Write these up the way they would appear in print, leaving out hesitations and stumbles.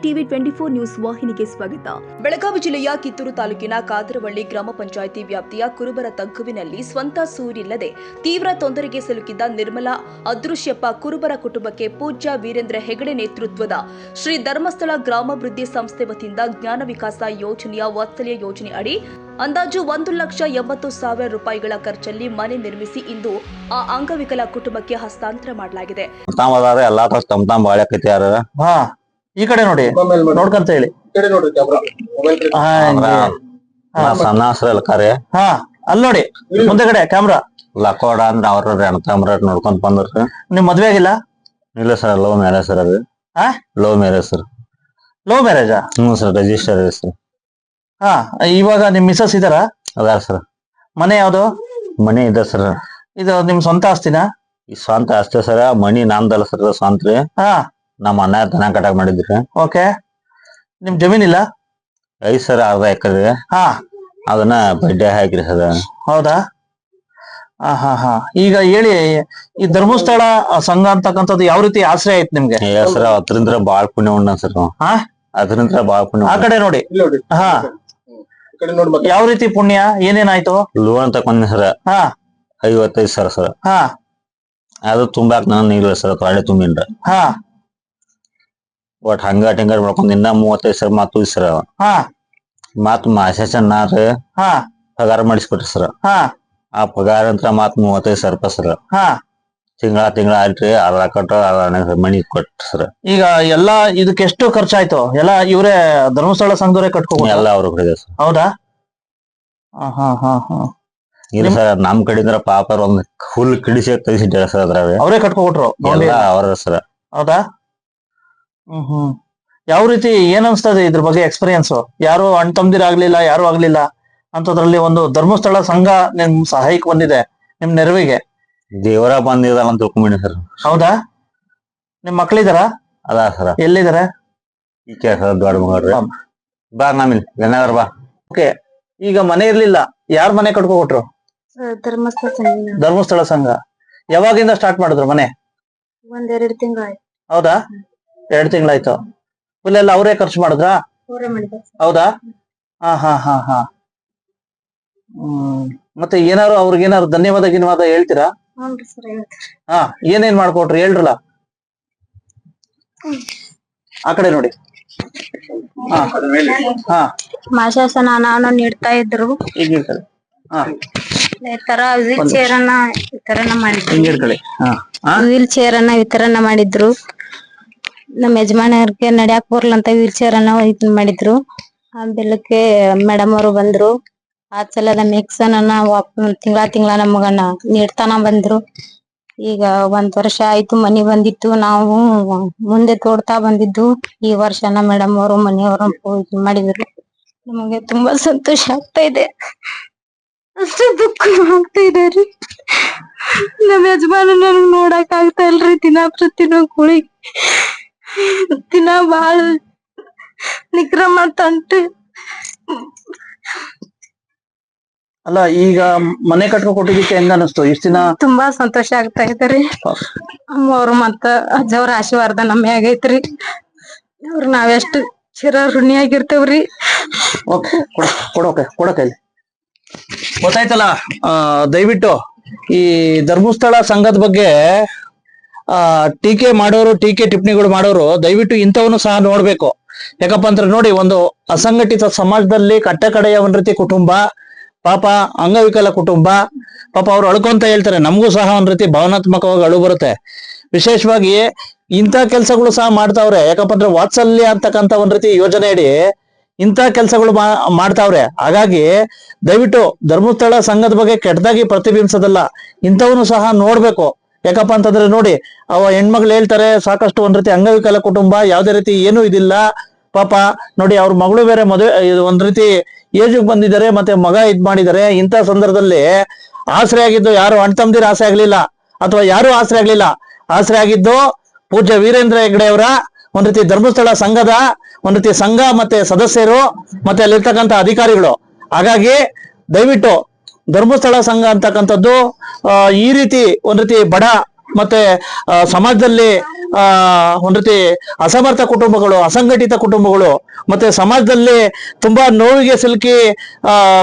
TV 24 news ವಾಹಿನಿಗೆ ಸ್ವಾಗತ. ಬೆಳಗಾವಿ ಜಿಲ್ಲೆಯ ಕಿತ್ತೂರು ತಾಲೂಕಿನ ಕಾದರವಳ್ಳಿ ಗ್ರಾಮ ಪಂಚಾಯಿತಿ ವ್ಯಾಪ್ತಿಯ ಕುರುಬರ ತಗ್ಗುವಿನಲ್ಲಿ ಸ್ವಂತ ಸೂರಿಲ್ಲದೆ ತೀವ್ರ ತೊಂದರೆಗೆ ಸಿಲುಕಿದ್ದ ನಿರ್ಮಲಾ ಅದೃಶ್ಯಪ್ಪ ಕುರುಬರ ಕುಟುಂಬಕ್ಕೆ ಪೂಜ್ಯ ವೀರೇಂದ್ರ ಹೆಗಡೆ ನೇತೃತ್ವದ ಶ್ರೀ ಧರ್ಮಸ್ಥಳ ಗ್ರಾಮಾಭಿವೃದ್ಧಿ ಸಂಸ್ಥೆ ವತಿಯಿಂದ ಜ್ಞಾನ ವಿಕಾಸ ಯೋಜನೆಯ ವಾತ್ಸಲ್ಯ ಯೋಜನೆ ಅಡಿ ಅಂದಾಜು 1,80,000 ರೂಪಾಯಿಗಳ ಖರ್ಚಲ್ಲಿ ಮನೆ ನಿರ್ಮಿಸಿ ಇಂದು ಆ ಅಂಗವಿಕಲ ಕುಟುಂಬಕ್ಕೆ ಹಸ್ತಾಂತರ ಮಾಡಲಾಗಿದೆ. ಈ ಕಡೆ ನೋಡಿ ನೋಡ್ಕಂತ ಹೇಳಿ ಅಲ್ಲಿ ನೋಡಿ ಮುಂದೆ ಕಡೆ ಕ್ಯಾಮ್ರಾ ಲಕೋಡ ಅಂದ್ರ ಅವ್ರ ಅಣ್ಣ ನೋಡ್ಕೊಂಡ್ ಬಂದ್ರಿ. ನಿಮ್ ಮದ್ವೆ ಆಗಿಲ್ಲ? ಇಲ್ಲ ಸರ್, ಲವ್ ಮ್ಯಾರೇಜ್ ಸರ್. ಅದು ಲವ್ ಮ್ಯಾರೇಜ್ ಸರ್. ಲವ್ ಮ್ಯಾರೇಜಾ? ಹ್ಮ್ ಸರ್, ರಿಜಿಸ್ಟರ್ ಇದೆ ಸರ್. ಹಾ, ಇವಾಗ ನಿಮ್ ಮಿಸಸ್ ಇದಾರ? ಅದಾರ ಸರ್. ಮನೆ ಯಾವ್ದು? ಮನೆ ಇದೆ ಸರ್. ಇದು ನಿಮ್ ಸ್ವಂತ ಆಸ್ತಿನಾ? ಈ ಸ್ವಂತ ಅಷ್ಟೇ ಸರ್. ಮನಿ ನಾಮ್ದಲ್ಲ ಸರ್, ಸ್ವಂತ ರೀ. ಹಾ, ನಮ್ಮ ಅಣ್ಣ ದನ ಕಟಾಕ್ ಮಾಡಿದ್ರಿ. ಓಕೆ. ನಿಮ್ ಜಮೀನ್ ಇಲ್ಲ? ಐದ್ ಸರ್, ಅರ್ಧ ಎಕರೆ. ಹಾ, ಅದನ್ನ ಬಡ್ಡೆ ಹಾಕಿರಿ ಸರ್. ಹೌದಾ? ಹಾ ಹಾ. ಈಗ ಹೇಳಿ, ಈ ಧರ್ಮಸ್ಥಳ ಸಂಘ ಅಂತಕ್ಕಂಥದ್ದು ಯಾವ ರೀತಿ ಆಶ್ರಯ ಆಯ್ತು ನಿಮ್ಗೆ? ಸರ್, ಅದ್ರಿಂದ ಬಾಳ್ ಪುಣ್ಯ ಉಂಡ ಸರ್. ಹಾ, ಅದರಿಂದ ಬಾಳ್ ಪುಣ್ಯ. ಆ ಕಡೆ ನೋಡಿ. ಹಾ, ಯಾವ ರೀತಿ ಪುಣ್ಯ? ಏನೇನಾಯ್ತು? ಲೋನ್ ತಕೊಂಡಿ ಸರ್. ಹಾ, 55,000 ಸರ್. ಹಾ, ಅದು ತುಂಬಾಕ್ ನಾನು ಇಲ್ಲ ಸರ್, ತೊಡೆ ತುಂಬಿನ್ರ. ಹಾ, ಒಟ್ ಹಂಗಾಟ್ ಮಾಡ್ಕೊಂಡ್ ಇನ್ನ 35,000 ಮಾತು ಸರ್. ಹಾ, ಮತ್ ಮಾಸೇಶನ್ನಾರ ಹಾ, ಪಗಾರ ಮಾಡಿಸ್ಕೊಟ್ರಿ ಸರ್. ಹಾ, ಆ ಪಗಾರ ಅಂತ ಮತ್ 35,000 ರೂಪಾಯಿ ಸರ್. ಹಾ, ತಿಂಗಳ ಆಯ್ತ್ರಿ. ಅರ್ಧ ಕಟ್ಟ ಮನಿ ಕೊಟ್ರಿ ಸರ್. ಈಗ ಎಲ್ಲಾ ಇದಕ್ಕೆ ಎಷ್ಟು ಖರ್ಚಾಯ್ತು? ಎಲ್ಲಾ ಇವ್ರೇ ಧರ್ಮಸ್ಥಳ ಸಂಘದವರೇ ಕಟ್ಕೋಬಹುದು? ಎಲ್ಲ ಅವ್ರ ಕಡೆ ಸರ್. ಹೌದಾ? ಹಾ ಹಾ ಹಾ. ಇಲ್ಲ ಸರ್, ನಮ್ ಕಡೆಯಿಂದ ಪಾಪ ಒಂದ್ ಫುಲ್ ಕಿಡಿಸಿ ತೆಗಿಸಿಟ್ಟಾರ ಸರ್. ಅದ್ರಾಗ ಅವರೇ ಕಟ್ಕೊಟ್ರು ಅವ್ರ ಸರ್. ಹೌದಾ? ಹ್ಮ್. ಯಾವ ರೀತಿ ಏನ್ ಅನ್ಸ್ತದೆ ಇದ್ರ ಬಗ್ಗೆ ಎಕ್ಸ್ಪೀರಿಯನ್ಸ್? ಯಾರು ಅಣ್ಣ ತಮ್ದಿರಾಗ್ಲಿಲ್ಲ, ಯಾರು ಆಗ್ಲಿಲ್ಲ ಅಂತದ್ರಲ್ಲಿ ಒಂದು ಧರ್ಮಸ್ಥಳ ಸಂಘ ನಿಮ್ ಸಹಾಯಕ್ಕೆ ಬಂದಿದೆ, ನಿಮ್ ನೆರವಿಗೆ. ದೇವರ ಬಂದಿದ ಅಂತ ತಿಳ್ಕೊಂಬಿಡಿ ಸರ್. ಹೌದಾ? ನಿಮ್ ಮಕ್ಳಿದಾರ? ಅದ ಸರ್. ಎಲ್ಲಿದಾರೆ? ಈಕೆ ಸರ್, ದೊಡ್ಡ ಮಗಳ್ರಿ. ಬಾ ನಮಿಲ್ ಏನಾದ್ರ ಬಾ. ಓಕೆ. ಈಗ ಮನೆ ಇರ್ಲಿಲ್ಲ, ಯಾರ್ ಮನೆ ಕಟ್ಕೊಟ್ರು? ಧರ್ಮಸ್ಥಳ ಸಂಘ. ಯಾವಾಗಿಂದ ಸ್ಟಾರ್ಟ್ ಮಾಡಿದ್ರು ಮನೆ? 1-2 ತಿಂಗಳಾಯ್ತು. ಹೌದಾ? 2 ತಿಂಗಳಾಯ್ತು. ಫುಲ್ ಎಲ್ಲ ಅವರೇ ಖರ್ಚು ಮಾಡಿದ್ರಾ? ಹೌದಾ? ಹಾ ಹಾ ಹಾ ಹಾ. ಮತ್ತೆ ಏನಾರು ಅವ್ರಿಗೇನಾರು ಧನ್ಯವಾದ ಹೇಳ್ತೀರಾ? ಹಾ, ಏನೇನ್ ಮಾಡ್ಕೊಟ್ರಿ ಹೇಳ್ರಲ್ಲ. ಆ ಕಡೆ ನೋಡಿ. ಮಾಸಾಸನ ನಾನು ನೀಡ್ತಾ ಇದ್ರು. ಈಗ ಹೇಳ್ತಾರೆ. ಹಾ, ಈ ತರ ವೀಲ್ ಚೇರ್ ಅನ್ನ ವಿತರಣೆ ಮಾಡಿದ್ರು. ವೀಲ್ ವಿತರಣೆ ಮಾಡಿದ್ರು. ನಮ್ಮ ಯಜಮಾನರಿಗೆ ನಡ್ಯಾಕ್ ಬರ್ಲ ಅಂತ ವೀಲ್ ಚೇರ್ ಅನ್ನ ಮಾಡಿದ್ರು. ಆ ಬೆಲ್ಲಕ್ಕೆ ಮೇಡಮ್ ಅವರು ಬಂದ್ರು. ಆ ಸಲದ ಮಿಕ್ಸನ್ ಅನ್ನ ತಿಂಗಳ ನಮಗನ್ನ ನೀಡ್ತಾನ ಬಂದ್ರು. ಈಗ 1 ವರ್ಷ ಆಯ್ತು ಮನಿ ಬಂದಿತ್ತು. ನಾವು ಮುಂದೆ ತೋಡ್ತಾ ಬಂದಿದ್ದು. ಈ ವರ್ಷನ ಮೇಡಮ್ ಅವರು ಮನೆಯವರು ಮಾಡಿದ್ರು. ನಮಗೆ ತುಂಬಾ ಸಂತೋಷ ಆಗ್ತಾ ಇದೆ. ಅಷ್ಟೇ ದುಃಖ ಆಗ್ತಾ ಇದೆ ರೀ. ನಮ್ಮ ಯಜಮಾನ ನನಗ್ ನೋಡಕ್ ಆಗ್ತಾ ಇಲ್ರಿ. ಪ್ರತಿನ ಕುಳಿ ದಿನ ಬಾಳ ನಿಗ್ರಹ ಮಾಡ್ತಾನ್ರಿ. ಅಲ್ಲ, ಈಗ ಮನೆ ಕಟ್ಕೊ ಕೊಟ್ಟಿದ್ದಕ್ಕೆ ಹೆಂಗ ಅನಿಸ್ತು? ಇಷ್ಟ ದಿನ ತುಂಬಾ ಸಂತೋಷ ಆಗ್ತಾ ಇದ್ರಿ. ಅಮ್ಮವ್ರು ಮತ್ತ ಅಜ್ಜವ್ರ ಆಶೀರ್ವಾದ ನಮ್ಮ ಮ್ಯಾಗ ಐತ್ರಿ. ಅವ್ರ ನಾವೆಷ್ಟು ಚಿರ ಋಣಿಯಾಗಿರ್ತೇವ್ರಿ. ಕೊಡಕೈಲಿ ಗೊತ್ತಾಯ್ತಲ್ಲ. ದಯವಿಟ್ಟು ಈ ಧರ್ಮಸ್ಥಳ ಸಂಘದ ಬಗ್ಗೆ ಟೀಕೆ ಮಾಡೋರು, ಟೀಕೆ ಟಿಪ್ಪಣಿಗಳು ಮಾಡೋರು ದಯವಿಟ್ಟು ಇಂಥವನ್ನು ಸಹ ನೋಡ್ಬೇಕು. ಯಾಕಪ್ಪ ಅಂದ್ರೆ ನೋಡಿ, ಒಂದು ಅಸಂಘಟಿತ ಸಮಾಜದಲ್ಲಿ ಕಟ್ಟ ಕಡೆಯ ಒಂದ್ ರೀತಿ ಕುಟುಂಬ, ಪಾಪ ಅಂಗವಿಕಲ ಕುಟುಂಬ, ಪಾಪ ಅವ್ರು ಅಳ್ಕೊಂತ ಹೇಳ್ತಾರೆ. ನಮಗೂ ಸಹ ಒಂದ್ ರೀತಿ ಭಾವನಾತ್ಮಕವಾಗಿ ಅಳು ಬರುತ್ತೆ. ವಿಶೇಷವಾಗಿ ಇಂಥ ಕೆಲ್ಸಗಳು ಸಹ ಮಾಡ್ತಾವ್ರೆ. ಯಾಕಪ್ಪ ಅಂದ್ರೆ ವಾತ್ಸಲ್ಯ ಅಂತಕ್ಕಂಥ ಒಂದ್ ರೀತಿ ಯೋಜನೆ ಅಡಿ ಇಂಥ ಕೆಲ್ಸಗಳು ಮಾಡ್ತಾವ್ರೆ. ಹಾಗಾಗಿ ದಯವಿಟ್ಟು ಧರ್ಮಸ್ಥಳ ಸಂಘದ ಬಗ್ಗೆ ಕೆಟ್ಟದಾಗಿ ಪ್ರತಿಬಿಂಬಿಸೋದಲ್ಲ, ಇಂಥವನು ಸಹ ನೋಡ್ಬೇಕು. ಯಾಕಪ್ಪ ಅಂತಂದ್ರೆ ನೋಡಿ, ಅವ ಹೆಣ್ಮಕ್ಳು ಹೇಳ್ತಾರೆ ಸಾಕಷ್ಟು ಒಂದ್ ರೀತಿ ಅಂಗವಿಕಲ ಕುಟುಂಬ, ಯಾವ್ದೇ ರೀತಿ ಏನೂ ಇದಿಲ್ಲ ಪಾಪ. ನೋಡಿ, ಅವ್ರ ಮಗಳು ಬೇರೆ ಮದುವೆ ಒಂದ್ ರೀತಿ ಏಜಿಗೆ ಬಂದಿದ್ದಾರೆ, ಮತ್ತೆ ಮಗ ಮಾಡಿದ್ದಾರೆ. ಇಂಥ ಸಂದರ್ಭದಲ್ಲಿ ಆಸರೆ ಆಗಿದ್ದು ಯಾರು ಅಣ್ಣ ತಮ್ಮದಿರ ಆಸೆ ಆಗ್ಲಿಲ್ಲ, ಅಥವಾ ಯಾರು ಆಸರೆ ಆಗ್ಲಿಲ್ಲ. ಆಸರೆ ಆಗಿದ್ದು ಪೂಜ್ಯ ವೀರೇಂದ್ರ ಹೆಗ್ಗಡೆ ಅವರ ಒಂದ್ ರೀತಿ ಧರ್ಮಸ್ಥಳ ಸಂಘದ ಒಂದ್ ರೀತಿ ಸಂಘ, ಮತ್ತೆ ಸದಸ್ಯರು, ಮತ್ತೆ ಅಲ್ಲಿರ್ತಕ್ಕಂಥ ಅಧಿಕಾರಿಗಳು. ಹಾಗಾಗಿ ದಯವಿಟ್ಟು ಧರ್ಮಸ್ಥಳ ಸಂಘ ಅಂತಕ್ಕಂಥದ್ದು ಈ ರೀತಿ ಒಂದ್ ರೀತಿ ಬಡ ಮತ್ತೆ ಸಮಾಜದಲ್ಲಿ ಒಂದ್ ರೀತಿ ಅಸಮರ್ಥ ಕುಟುಂಬಗಳು, ಅಸಂಘಟಿತ ಕುಟುಂಬಗಳು, ಮತ್ತೆ ಸಮಾಜದಲ್ಲಿ ತುಂಬಾ ನೋವಿಗೆ ಸಿಲುಕಿ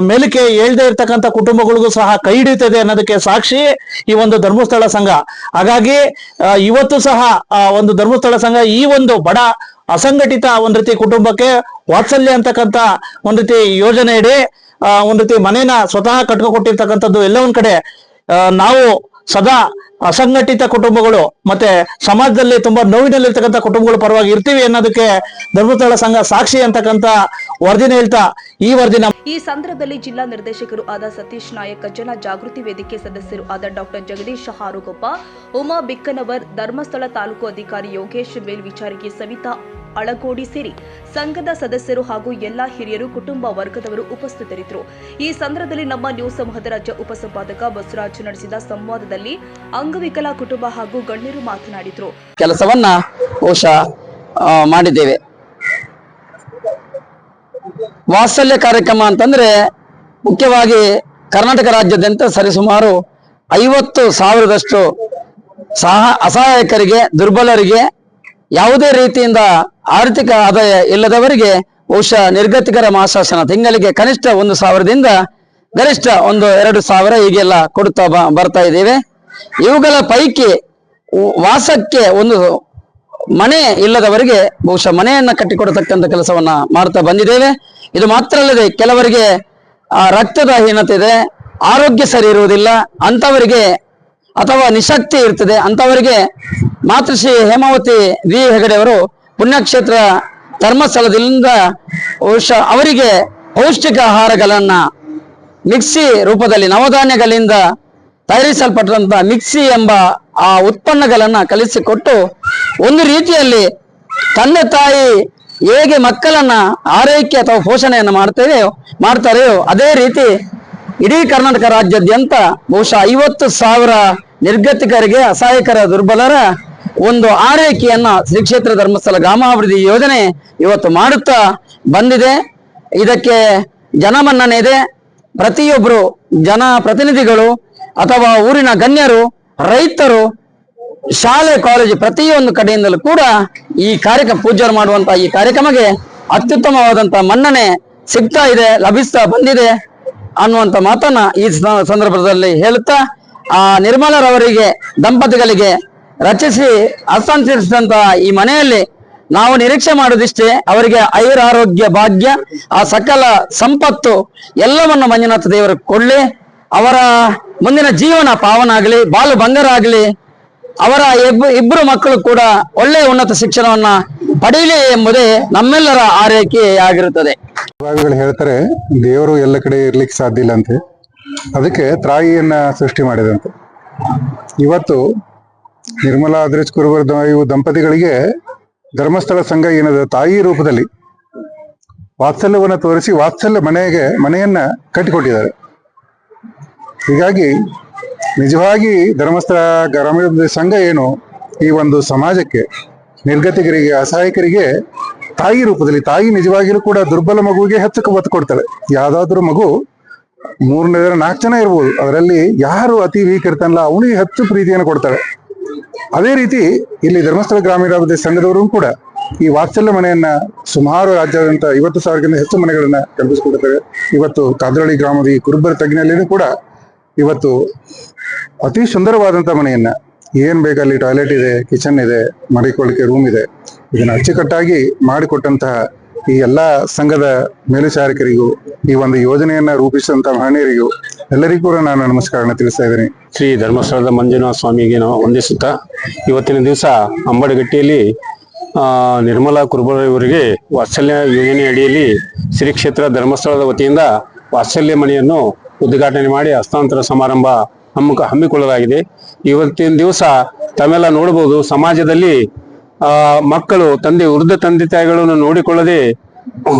ಮೇಲಕ್ಕೆ ಏಳ್ದೇ ಇರ್ತಕ್ಕಂಥ ಕುಟುಂಬಗಳಿಗೂ ಸಹ ಕೈ ಹಿಡಿಯುತ್ತದೆ ಅನ್ನೋದಕ್ಕೆ ಸಾಕ್ಷಿ ಈ ಒಂದು ಧರ್ಮಸ್ಥಳ ಸಂಘ. ಹಾಗಾಗಿ ಇವತ್ತು ಸಹ ಒಂದು ಧರ್ಮಸ್ಥಳ ಸಂಘ ಈ ಒಂದು ಬಡ ಅಸಂಘಟಿತ ಒಂದ್ ರೀತಿ ಕುಟುಂಬಕ್ಕೆ ವಾತ್ಸಲ್ಯ ಅಂತಕ್ಕಂಥ ಒಂದ್ ರೀತಿ ಯೋಜನೆ ಇಡಿ ಒಂದ್ ರೀತಿ ಮನೇನ ಸ್ವತಃ ಕಟ್ಕೊಟ್ಟಿರ್ತಕ್ಕಂಥದ್ದು. ಎಲ್ಲ ಒಂದ್ ಕಡೆ ನಾವು ಸದಾ ಅಸಂಘಟಿತ ಕುಟುಂಬಗಳು ಮತ್ತೆ ಸಮಾಜದಲ್ಲಿ ತುಂಬಾ ನೋವಿನಲ್ಲಿರ್ತಕ್ಕಂಥ ಕುಟುಂಬಗಳ ಪರವಾಗಿ ಇರ್ತೀವಿ ಅನ್ನೋದಕ್ಕೆ ಧರ್ಮಸ್ಥಳ ಸಂಘ ಸಾಕ್ಷಿ ಅಂತಕ್ಕಂಥ ವರದಿನ ಹೇಳ್ತಾ ಈ ವರದಿನ ಈ ಸಂದರ್ಭದಲ್ಲಿ ಜಿಲ್ಲಾ ನಿರ್ದೇಶಕರು ಆದ ಸತೀಶ್ ನಾಯಕ್, ಜನ ಜಾಗೃತಿ ವೇದಿಕೆ ಸದಸ್ಯರು ಆದ ಡಾಕ್ಟರ್ ಜಗದೀಶ್ ಹಾರುಗೊಪ್ಪ, ಉಮಾ ಬಿಕ್ಕನವರ್, ಧರ್ಮಸ್ಥಳ ತಾಲೂಕು ಅಧಿಕಾರಿ ಯೋಗೇಶ್, ಮೇಲ್ವಿಚಾರಕಿ ಸವಿತಾ ಅಳಗೋಡಿ ಸೇರಿ ಸಂಘದ ಸದಸ್ಯರು ಹಾಗೂ ಎಲ್ಲಾ ಹಿರಿಯರು, ಕುಟುಂಬ ವರ್ಗದವರು ಉಪಸ್ಥಿತರಿದ್ದರು. ಈ ಸಂದರ್ಭದಲ್ಲಿ ನಮ್ಮ ನ್ಯೂಸ್ ಸಮೂಹದ ರಾಜ್ಯ ಉಪಸಂಪಾದಕ ಬಸವರಾಜ್ ನಡೆಸಿದ ಸಂವಾದದಲ್ಲಿ ಅಂಗವಿಕಲ ಕುಟುಂಬ ಹಾಗೂ ಗಣ್ಯರು ಮಾತನಾಡಿದರು. ಕೆಲಸವನ್ನ ಬಹುಶಃ ಮಾಡಿದ್ದೇವೆ. ವಾತ್ಸಲ್ಯ ಕಾರ್ಯಕ್ರಮ ಅಂತಂದ್ರೆ ಮುಖ್ಯವಾಗಿ ಕರ್ನಾಟಕ ರಾಜ್ಯಾದ್ಯಂತ ಸರಿಸುಮಾರು 50,000ದಷ್ಟು ಅಸಹಾಯಕರಿಗೆ, ದುರ್ಬಲರಿಗೆ, ಯಾವುದೇ ರೀತಿಯಿಂದ ಆರ್ಥಿಕ ಆದಾಯ ಇಲ್ಲದವರಿಗೆ ಬಹುಶಃ ನಿರ್ಗತಿಕರ ಮಾಸಾಶನ ತಿಂಗಳಿಗೆ ಕನಿಷ್ಠ 1,000ದಿಂದ ಗರಿಷ್ಠ 2,000 ಹೀಗೆಲ್ಲ ಕೊಡುತ್ತಾ ಬರ್ತಾ ಇದ್ದೇವೆ. ಇವುಗಳ ಪೈಕಿ ವಾಸಕ್ಕೆ ಒಂದು ಮನೆ ಇಲ್ಲದವರಿಗೆ ಬಹುಶಃ ಮನೆಯನ್ನ ಕಟ್ಟಿಕೊಡತಕ್ಕಂಥ ಕೆಲಸವನ್ನ ಮಾಡ್ತಾ ಬಂದಿದ್ದೇವೆ. ಇದು ಮಾತ್ರ ಅಲ್ಲದೆ ಕೆಲವರಿಗೆ ರಕ್ತದ ಹೀನತೆ ಇದೆ, ಆರೋಗ್ಯ ಸರಿ ಇರುವುದಿಲ್ಲ ಅಂತವರಿಗೆ, ಅಥವಾ ನಿಶಕ್ತಿ ಇರ್ತದೆ ಅಂತವರಿಗೆ ಮಾತೃಶ್ರೀ ಹೇಮಾವತಿ ವಿ ಹೆಗಡೆ ಅವರು ಪುಣ್ಯಕ್ಷೇತ್ರ ಧರ್ಮಸ್ಥಳದಿಂದ ಬಹುಶಃ ಅವರಿಗೆ ಪೌಷ್ಟಿಕ ಆಹಾರಗಳನ್ನ ಮಿಕ್ಸಿ ರೂಪದಲ್ಲಿ ನವಧಾನ್ಯಗಳಿಂದ ತಯಾರಿಸಲ್ಪಟ್ಟಂತ ಮಿಕ್ಸಿ ಎಂಬ ಆ ಉತ್ಪನ್ನಗಳನ್ನ ಕಲಿಸಿಕೊಟ್ಟು ಒಂದು ರೀತಿಯಲ್ಲಿ ತಂದೆ ತಾಯಿ ಹೇಗೆ ಮಕ್ಕಳನ್ನ ಆರೈಕೆ ಅಥವಾ ಪೋಷಣೆಯನ್ನು ಮಾಡ್ತಾರೆಯೋ ಅದೇ ರೀತಿ ಇಡೀ ಕರ್ನಾಟಕ ರಾಜ್ಯಾದ್ಯಂತ ಬಹುಶಃ 50,000 ನಿರ್ಗತಿಕರಿಗೆ, ಅಸಹಾಯಕರ, ದುರ್ಬಲರ ಒಂದು ಆರೈಕೆಯನ್ನ ಶ್ರೀ ಕ್ಷೇತ್ರ ಧರ್ಮಸ್ಥಳ ಗ್ರಾಮಾಭಿವೃದ್ಧಿ ಯೋಜನೆ ಇವತ್ತು ಮಾಡುತ್ತಾ ಬಂದಿದೆ. ಇದಕ್ಕೆ ಜನಮನ್ನಣೆ ಇದೆ. ಪ್ರತಿಯೊಬ್ಬರು ಜನಪ್ರತಿನಿಧಿಗಳು ಅಥವಾ ಊರಿನ ಗಣ್ಯರು, ರೈತರು, ಶಾಲೆ ಕಾಲೇಜು ಪ್ರತಿಯೊಂದು ಕಡೆಯಿಂದಲೂ ಕೂಡ ಈ ಕಾರ್ಯಕ್ರಮ ಪೂಜಾರ ಮಾಡುವಂತ ಈ ಕಾರ್ಯಕ್ರಮಕ್ಕೆ ಅತ್ಯುತ್ತಮವಾದಂತ ಮನ್ನಣೆ ಸಿಗ್ತಾ ಇದೆ, ಲಭಿಸ್ತಾ ಬಂದಿದೆ ಅನ್ನುವಂತ ಮಾತನ್ನ ಈ ಸಂದರ್ಭದಲ್ಲಿ ಹೇಳುತ್ತಾ ನಿರ್ಮಲರವರಿಗೆ ದಂಪತಿಗಳಿಗೆ ರಚಿಸಿ ಹಸ್ತಾಂತರಿಸಿದಂತ ಈ ಮನೆಯಲ್ಲಿ ನಾವು ನಿರೀಕ್ಷೆ ಮಾಡೋದಿಷ್ಟೇ, ಅವರಿಗೆ ಆಯುರಾರೋಗ್ಯ ಭಾಗ್ಯ, ಆ ಸಕಲ ಸಂಪತ್ತು ಎಲ್ಲವನ್ನು ಮಂಜುನಾಥ ದೇವರು ಕೊಡ್ಲಿ, ಅವರ ಮುಂದಿನ ಜೀವನ ಪಾವನ ಆಗಲಿ, ಬಾಲು ಬಂಗಾರ ಆಗಲಿ, ಅವರ ಇಬ್ಬರು ಮಕ್ಕಳು ಕೂಡ ಒಳ್ಳೆಯ ಉನ್ನತ ಶಿಕ್ಷಣವನ್ನ ಪಡೆಯಲಿ ಎಂಬುದೇ ನಮ್ಮೆಲ್ಲರ ಆರೈಕೆ ಆಗಿರುತ್ತದೆ. ಹೇಳ್ತಾರೆ ದೇವರು ಎಲ್ಲ ಕಡೆ ಇರ್ಲಿಕ್ಕೆ ಸಾಧ್ಯ ಇಲ್ಲ ಅಂತೆ, ಅದಕ್ಕೆ ತಾಯಿಯನ್ನ ಸೃಷ್ಟಿ ಮಾಡಿದಂತೆ. ಇವತ್ತು ನಿರ್ಮಲಾ ಅದ್ರೇಶ್ ಕುರುಬರ್ ಇವು ದಂಪತಿಗಳಿಗೆ ಧರ್ಮಸ್ಥಳ ಸಂಘ ಏನದ ತಾಯಿ ರೂಪದಲ್ಲಿ ವಾತ್ಸಲ್ಯವನ್ನ ತೋರಿಸಿ ವಾತ್ಸಲ್ಯ ಮನೆಯನ್ನ ಕಟ್ಟಿಕೊಟ್ಟಿದ್ದಾರೆ. ಹೀಗಾಗಿ ನಿಜವಾಗಿ ಧರ್ಮಸ್ಥಳ ಗ್ರಾಮಾಭಿವೃದ್ಧಿ ಸಂಘ ಏನು ಈ ಒಂದು ಸಮಾಜಕ್ಕೆ, ನಿರ್ಗತಿಕರಿಗೆ, ಅಸಹಾಯಕರಿಗೆ ತಾಯಿ ರೂಪದಲ್ಲಿ, ತಾಯಿ ನಿಜವಾಗಿಯೂ ಕೂಡ ದುರ್ಬಲ ಮಗುವಿಗೆ ಹೆಚ್ಚು ಒತ್ತು ಕೊಡ್ತಾಳೆ. ಯಾವ್ದಾದ್ರು ಮಗು 3 ಜನ 4 ಜನ ಇರ್ಬೋದು, ಅದರಲ್ಲಿ ಯಾರು ಅತಿ ವೀಕ್ ಇರ್ತಾನಲ್ಲ ಅವನಿಗೆ ಹೆಚ್ಚು ಪ್ರೀತಿಯನ್ನು ಕೊಡ್ತಾಳೆ. ಅದೇ ರೀತಿ ಇಲ್ಲಿ ಧರ್ಮಸ್ಥಳ ಗ್ರಾಮೀಣಾಭಿವೃದ್ಧಿ ಸಂಘದವರು ಕೂಡ ಈ ವಾತ್ಸಲ್ಯ ಮನೆಯನ್ನ ಸುಮಾರು ರಾಜ್ಯಾದ್ಯಂತ 50,000ಕ್ಕಿಂತ ಹೆಚ್ಚು ಮನೆಗಳನ್ನ ಕಲ್ಪಿಸಿಕೊಡ್ತಾರೆ. ಇವತ್ತು ಕಾದ್ರಳ್ಳಿ ಗ್ರಾಮದ ಈ ಕುರುಬರ ತಗ್ಗಿನಲ್ಲಿನೂ ಕೂಡ ಇವತ್ತು ಅತಿ ಸುಂದರವಾದಂತ ಮನೆಯನ್ನ, ಏನ್ ಬೇಕಲ್ಲಿ ಟಾಯ್ಲೆಟ್ ಇದೆ, ಕಿಚನ್ ಇದೆ, ಮಡಿಕೊಳ್ಳಿಕ್ಕೆ ರೂಮ್ ಇದೆ, ಇದನ್ನ ಅಚ್ಚುಕಟ್ಟಾಗಿ ಮಾಡಿಕೊಟ್ಟಂತಹ ಈ ಎಲ್ಲಾ ಸಂಘದ ಮೇಲ್ವಿಚಾರಕರಿಗೂ, ಈ ಒಂದು ಯೋಜನೆಯನ್ನ ರೂಪಿಸಿದಂತ ಮಹನೀಯರಿಗೂ ಎಲ್ಲರಿಗೂ ಕೂಡ ನಾನು ನಮಸ್ಕಾರನ ತಿಳಿಸ್ತಾ ಇದ್ದೀನಿ. ಶ್ರೀ ಧರ್ಮಸ್ಥಳದ ಮಂಜುನಾಥ ಸ್ವಾಮಿಗೆ ನಾವು ವಂದಿಸುತ್ತಾ, ಇವತ್ತಿನ ದಿವಸ ಅಂಬಡಗಟ್ಟಿಯಲ್ಲಿ ನಿರ್ಮಲಾ ಕುರುಬರ ಇವರಿಗೆ ವಾತ್ಸಲ್ಯ ಯೋಜನೆ ಅಡಿಯಲ್ಲಿ ಶ್ರೀ ಕ್ಷೇತ್ರ ಧರ್ಮಸ್ಥಳದ ವತಿಯಿಂದ ವಾತ್ಸಲ್ಯ ಮನೆಯನ್ನು ಉದ್ಘಾಟನೆ ಮಾಡಿ ಹಸ್ತಾಂತರ ಸಮಾರಂಭ ಹಮ್ಮಿಕೊಳ್ಳಲಾಗಿದೆ. ಇವತ್ತಿನ ದಿವಸ ತಾವೆಲ್ಲ ನೋಡಬಹುದು, ಸಮಾಜದಲ್ಲಿ ಮಕ್ಕಳು ವೃದ್ಧ ತಂದೆ ತಾಯಿಗಳನ್ನು ನೋಡಿಕೊಳ್ಳದೆ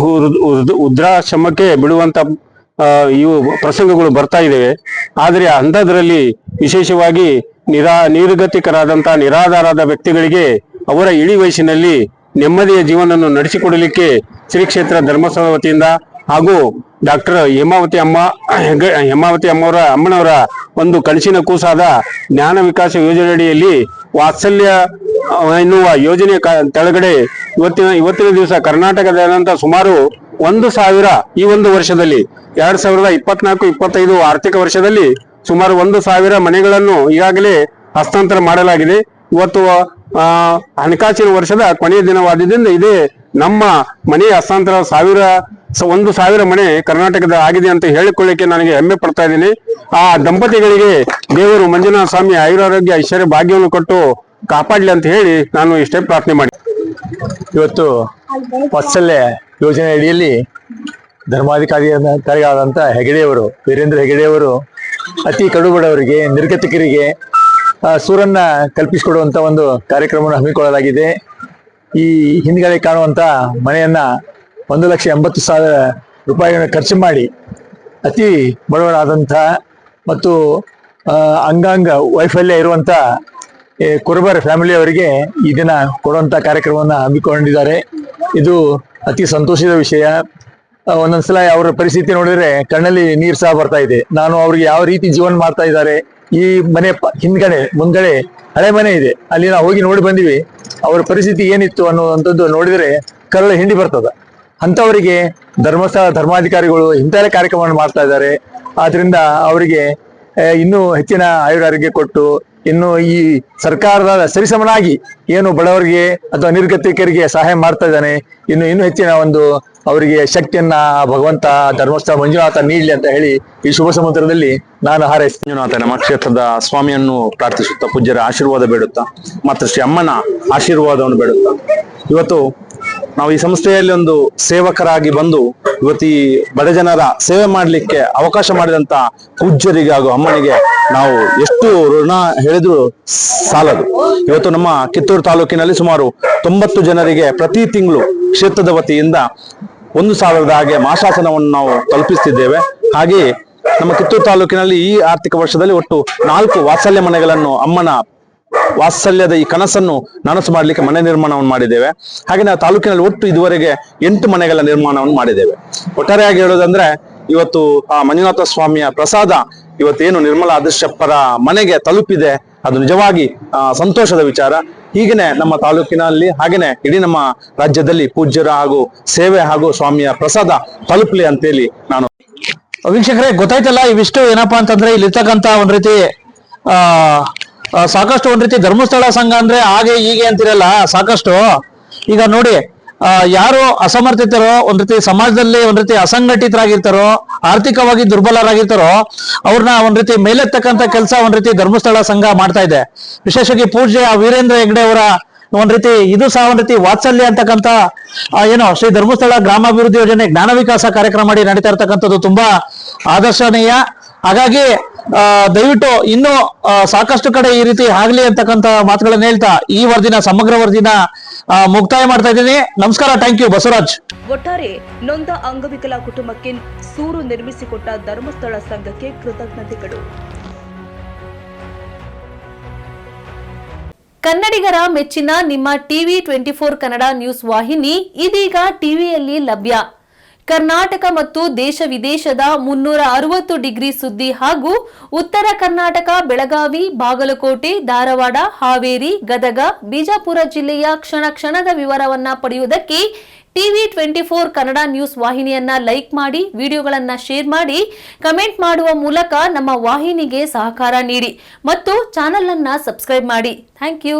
ವೃದ್ಧಾಶ್ರಮಕ್ಕೆ ಬಿಡುವಂತ ಇವು ಪ್ರಸಂಗಗಳು ಬರ್ತಾ ಇದ್ದೇವೆ. ಆದರೆ ಅಂಥದ್ರಲ್ಲಿ ವಿಶೇಷವಾಗಿ ನಿರ್ಗತಿಕರಾದಂತ ನಿರಾಧಾರದ ವ್ಯಕ್ತಿಗಳಿಗೆ ಅವರ ಇಳಿ ವಯಸ್ಸಿನಲ್ಲಿ ನೆಮ್ಮದಿಯ ಜೀವನವನ್ನು ನಡೆಸಿಕೊಡಲಿಕ್ಕೆ ಶ್ರೀ ಕ್ಷೇತ್ರ ಧರ್ಮಸ್ಥಳ ವತಿಯಿಂದ ಹಾಗೂ ಡಾಕ್ಟರ್ ಹೇಮಾವತಿ ಅಮ್ಮನವರ ಒಂದು ಕನಸಿನ ಕೂಸಾದ ಜ್ಞಾನ ವಿಕಾಸ ಯೋಜನೆಯಡಿಯಲ್ಲಿ ವಾತ್ಸಲ್ಯ ಎನ್ನುವ ಯೋಜನೆ ಕೆಳಗಡೆ ಇವತ್ತಿನ ದಿವಸ ಕರ್ನಾಟಕದಾದ್ಯಂತ ಸುಮಾರು 1,000 ಈ ಒಂದು ವರ್ಷದಲ್ಲಿ 2024-25 ಆರ್ಥಿಕ ವರ್ಷದಲ್ಲಿ ಸುಮಾರು 1,000 ಮನೆಗಳನ್ನು ಈಗಾಗಲೇ ಹಸ್ತಾಂತರ ಮಾಡಲಾಗಿದೆ. ಇವತ್ತು ಹಣಕಾಸಿನ ವರ್ಷದ ಕೊನೆಯ ದಿನವಾದ್ದರಿಂದ ಇದೇ ನಮ್ಮ ಮನೆ ಹಸ್ತಾಂತರ 1,000 ಮನೆ ಕರ್ನಾಟಕದ ಆಗಿದೆ ಅಂತ ಹೇಳಿಕೊಳ್ಳಿಕ್ಕೆ ನನಗೆ ಹೆಮ್ಮೆ ಪಡ್ತಾ ಇದ್ದೀನಿ. ಆ ದಂಪತಿಗಳಿಗೆ ದೇವರು ಮಂಜುನಾಥ ಸ್ವಾಮಿ ಆಯುರಾರೋಗ್ಯ ಐಶ್ವರ್ಯ ಭಾಗ್ಯವನ್ನು ಕೊಟ್ಟು ಕಾಪಾಡಲಿ ಅಂತ ಹೇಳಿ ನಾನು ಇಷ್ಟೇ ಪ್ರಾರ್ಥನೆ ಮಾಡಿ. ಇವತ್ತು ವಾತ್ಸಲ್ಯ ಯೋಜನೆ ಅಡಿಯಲ್ಲಿ ಧರ್ಮಾಧಿಕಾರಿಯಾದಂಥ ಹೆಗಡೆಯವರು, ವೀರೇಂದ್ರ ಹೆಗಡೆಯವರು ಅತಿ ಕಡುಬಡವರಿಗೆ, ನಿರ್ಗತಿಕರಿಗೆ ಸೂರನ್ನ ಕಲ್ಪಿಸಿಕೊಡುವಂತ ಒಂದು ಕಾರ್ಯಕ್ರಮವನ್ನು ಹಮ್ಮಿಕೊಳ್ಳಲಾಗಿದೆ. ಈ ಹಿಂದ್ಗಡೆ ಕಾಣುವಂತ ಮನೆಯನ್ನ 1,80,000 ರೂಪಾಯಿಗಳನ್ನು ಖರ್ಚು ಮಾಡಿ ಅತಿ ಬಡವರಾದಂಥ ಮತ್ತು ಅಂಗಾಂಗ ವೈಫಲ್ಯ ಇರುವಂತ ಕುರುಬರ ಫ್ಯಾಮಿಲಿಯವರಿಗೆ ಈ ದಿನ ಕೊಡುವಂತ ಕಾರ್ಯಕ್ರಮವನ್ನು ಹಮ್ಮಿಕೊಂಡಿದ್ದಾರೆ. ಇದು ಅತಿ ಸಂತೋಷದ ವಿಷಯ. ಒಂದೊಂದ್ಸಲ ಅವರ ಪರಿಸ್ಥಿತಿ ನೋಡಿದ್ರೆ ಕಣ್ಣಲ್ಲಿ ನೀರು ಸಹ ಬರ್ತಾ ಇದೆ. ನಾನು ಅವ್ರಿಗೆ ಯಾವ ರೀತಿ ಜೀವನ ಮಾಡ್ತಾ ಇದ್ದಾರೆ, ಈ ಮನೆ ಮುಂದ್ಗಡೆ ಹಳೆ ಮನೆ ಇದೆ, ಅಲ್ಲಿ ನಾವು ಹೋಗಿ ನೋಡಿ ಬಂದಿವಿ. ಅವರ ಪರಿಸ್ಥಿತಿ ಏನಿತ್ತು ಅನ್ನುವಂಥದ್ದು ನೋಡಿದ್ರೆ ಕರಳ ಹಿಂಡಿ ಬರ್ತದ. ಅಂಥವರಿಗೆ ಧರ್ಮಸ್ಥಳ ಧರ್ಮಾಧಿಕಾರಿಗಳು ಇಂತಹ ಕಾರ್ಯಕ್ರಮವನ್ನು ಮಾಡ್ತಾ ಇದ್ದಾರೆ. ಆದ್ರಿಂದ ಅವರಿಗೆ ಇನ್ನೂ ಹೆಚ್ಚಿನ ಆಯುರಾರೋಗ್ಯ ಕೊಟ್ಟು ಇನ್ನು ಈ ಸರ್ಕಾರದ ಸರಿಸಮನಾಗಿ ಏನು ಬಡವರಿಗೆ ಅಥವಾ ನಿರ್ಗತಿಕರಿಗೆ ಸಹಾಯ ಮಾಡ್ತಾ ಇದ್ದಾನೆ, ಇನ್ನು ಹೆಚ್ಚಿನ ಒಂದು ಅವರಿಗೆ ಶಕ್ತಿಯನ್ನ ಭಗವಂತ ಧರ್ಮಸ್ಥಳ ಮಂಜುನಾಥ ನೀಡಲಿ ಅಂತ ಹೇಳಿ ಈ ಶುಭ ಸಮುದ್ರದಲ್ಲಿ ನಾನು ಹಾರೈಸ್ತೀನಿ. ಮಂಜುನಾಥ ನಮ್ಮ ಕ್ಷೇತ್ರದ ಸ್ವಾಮಿಯನ್ನು ಪ್ರಾರ್ಥಿಸುತ್ತಾ, ಪೂಜ್ಯರ ಆಶೀರ್ವಾದ ಬೇಡುತ್ತಾ, ಮತ್ತು ಶ್ರೀ ಅಮ್ಮನ ಆಶೀರ್ವಾದವನ್ನು ಬೇಡುತ್ತಾ, ಇವತ್ತು ನಾವು ಈ ಸಂಸ್ಥೆಯಲ್ಲಿ ಒಂದು ಸೇವಕರಾಗಿ ಬಂದು ಇವತ್ತು ಈ ಬಡ ಜನರ ಸೇವೆ ಮಾಡಲಿಕ್ಕೆ ಅವಕಾಶ ಮಾಡಿದಂತ ಪೂಜ್ಯರಿಗೆ ಹಾಗೂ ಅಮ್ಮನಿಗೆ ನಾವು ಎಷ್ಟು ಋಣ ಹೇಳಿದ್ರು ಸಾಲದು. ಇವತ್ತು ನಮ್ಮ ಕಿತ್ತೂರು ತಾಲೂಕಿನಲ್ಲಿ ಸುಮಾರು 90 ಜನರಿಗೆ ಪ್ರತಿ ತಿಂಗಳು ಕ್ಷೇತ್ರದ ವತಿಯಿಂದ 1,000 ಹಾಗೆ ಮಾಸಾಸನವನ್ನು ನಾವು ತಲುಪಿಸ್ತಿದ್ದೇವೆ. ಹಾಗೆಯೇ ನಮ್ಮ ಕಿತ್ತೂರು ತಾಲೂಕಿನಲ್ಲಿ ಈ ಆರ್ಥಿಕ ವರ್ಷದಲ್ಲಿ ಒಟ್ಟು 4 ವಾತ್ಸಲ್ಯ ಮನೆಗಳನ್ನು ಅಮ್ಮನ ವಾತ್ಸಲ್ಯದ ಈ ಕನಸನ್ನು ನನಸು ಮಾಡಲಿಕ್ಕೆ ಮನೆ ನಿರ್ಮಾಣವನ್ನು ಮಾಡಿದ್ದೇವೆ. ಹಾಗೆ ನಾವು ತಾಲೂಕಿನಲ್ಲಿ ಒಟ್ಟು ಇದುವರೆಗೆ 8 ಮನೆಗಳ ನಿರ್ಮಾಣವನ್ನು ಮಾಡಿದ್ದೇವೆ. ಒಟ್ಟಾರೆಯಾಗಿ ಹೇಳೋದಂದ್ರೆ ಇವತ್ತು ಆ ಮಂಜುನಾಥ ಸ್ವಾಮಿಯ ಪ್ರಸಾದ ಇವತ್ತೇನು ನಿರ್ಮಲಾ ಅದೃಶ್ಯಪ್ಪರ ಮನೆಗೆ ತಲುಪಿದೆ, ಅದು ನಿಜವಾಗಿ ಸಂತೋಷದ ವಿಚಾರ. ಹೀಗೇನೆ ನಮ್ಮ ತಾಲೂಕಿನಲ್ಲಿ ಹಾಗೇನೆ ಇಡೀ ನಮ್ಮ ರಾಜ್ಯದಲ್ಲಿ ಪೂಜ್ಯರ ಹಾಗೂ ಸೇವೆ ಹಾಗೂ ಸ್ವಾಮಿಯ ಪ್ರಸಾದ ತಲುಪಲಿ ಅಂತೇಳಿ ನಾನು. ವೀಕ್ಷಕರೇ, ಗೊತ್ತಾಯ್ತಲ್ಲ, ಇವಿಷ್ಟು ಏನಪ್ಪಾ ಅಂತಂದ್ರೆ ಇಲ್ಲಿರ್ತಕ್ಕಂತ ಒಂದ್ ರೀತಿ ಸಾಕಷ್ಟು ಒಂದ್ ರೀತಿ ಧರ್ಮಸ್ಥಳ ಸಂಘ ಅಂದ್ರೆ ಹಾಗೆ ಹೀಗೆ ಅಂತಿರಲ್ಲ, ಸಾಕಷ್ಟು ಈಗ ನೋಡಿ ಯಾರು ಅಸಮರ್ಥಿತರೋ, ಒಂದ್ ರೀತಿ ಸಮಾಜದಲ್ಲಿ ಒಂದ್ ರೀತಿ ಅಸಂಘಟಿತರಾಗಿರ್ತಾರೋ, ಆರ್ಥಿಕವಾಗಿ ದುರ್ಬಲರಾಗಿರ್ತಾರೋ ಅವ್ರನ್ನ ಒಂದ್ ರೀತಿ ಮೇಲೆತ್ತಕ್ಕಂತ ಕೆಲಸ ಒಂದ್ ರೀತಿ ಧರ್ಮಸ್ಥಳ ಸಂಘ ಮಾಡ್ತಾ ಇದೆ. ವಿಶೇಷವಾಗಿ ಪೂಜ್ಯ ವೀರೇಂದ್ರ ಹೆಗ್ಡೆ ಅವರ ಒಂದ್ ರೀತಿ ಇದು ಸಹ ಒಂದ್ ರೀತಿ ವಾತ್ಸಲ್ಯ ಅಂತಕ್ಕಂತ ಏನೋ ಶ್ರೀ ಧರ್ಮಸ್ಥಳ ಗ್ರಾಮಾಭಿವೃದ್ಧಿ ಯೋಜನೆ ಜ್ಞಾನ ವಿಕಾಸ ಕಾರ್ಯಕ್ರಮ ಮಾಡಿ ನಡೀತಾ ಇರ್ತಕ್ಕಂಥದ್ದು ತುಂಬಾ ಆದರ್ಶನೀಯ. ಹಾಗಾಗಿ ದಯವಿಟ್ಟು ಇನ್ನು ಸಾಕಷ್ಟು ಕಡೆ ಈ ರೀತಿ ಆಗ್ಲಿ ಅಂತಕ್ಕಂತ ಮಾತುಗಳನ್ನ ಹೇಳ್ತಾ ಈ ವರದಿನ ಸಮಗ್ರ ವರದಿನ ಮುಕ್ತಾಯ ಮಾಡ್ತಾ ಇದ್ದೀನಿ. ನಮಸ್ಕಾರ, ಥ್ಯಾಂಕ್ ಯು ಬಸವರಾಜ್. ಒಟ್ಟಾರೆ ನೊಂದ ಅಂಗವಿಕಲ ಕುಟುಂಬಕ್ಕೆ ಸೂರು ನಿರ್ಮಿಸಿಕೊಟ್ಟ ಧರ್ಮಸ್ಥಳ ಸಂಘಕ್ಕೆ ಕೃತಜ್ಞತೆಗಳು. ಕನ್ನಡಿಗರ ಮೆಚ್ಚಿನ ನಿಮ್ಮ ಟಿವಿ 24 ಕನ್ನಡ ನ್ಯೂಸ್ ವಾಹಿನಿ ಇದೀಗ ಟಿವಿಯಲ್ಲಿ ಲಭ್ಯ. ಕರ್ನಾಟಕ ಮತ್ತು ದೇಶ ವಿದೇಶದ 360 ಡಿಗ್ರಿ ಸುದ್ದಿ ಹಾಗೂ ಉತ್ತರ ಕರ್ನಾಟಕ, ಬೆಳಗಾವಿ, ಬಾಗಲಕೋಟೆ, ಧಾರವಾಡ, ಹಾವೇರಿ, ಗದಗ, ಬಿಜಾಪುರ ಜಿಲ್ಲೆಯ ಕ್ಷಣ ಕ್ಷಣದ ವಿವರವನ್ನ ಪಡೆಯುವುದಕ್ಕೆ ಟಿವಿ 24 ಕನ್ನಡ ನ್ಯೂಸ್ ವಾಹಿನಿಯನ್ನ ಲೈಕ್ ಮಾಡಿ, ವಿಡಿಯೋಗಳನ್ನ ಶೇರ್ ಮಾಡಿ, ಕಮೆಂಟ್ ಮಾಡುವ ಮೂಲಕ ನಮ್ಮ ವಾಹಿನಿಗೆ ಸಹಕಾರ ನೀಡಿ ಮತ್ತು ಚಾನೆಲ್ ಅನ್ನ ಸಬ್ಸ್ಕ್ರೈಬ್ ಮಾಡಿ. Thank you.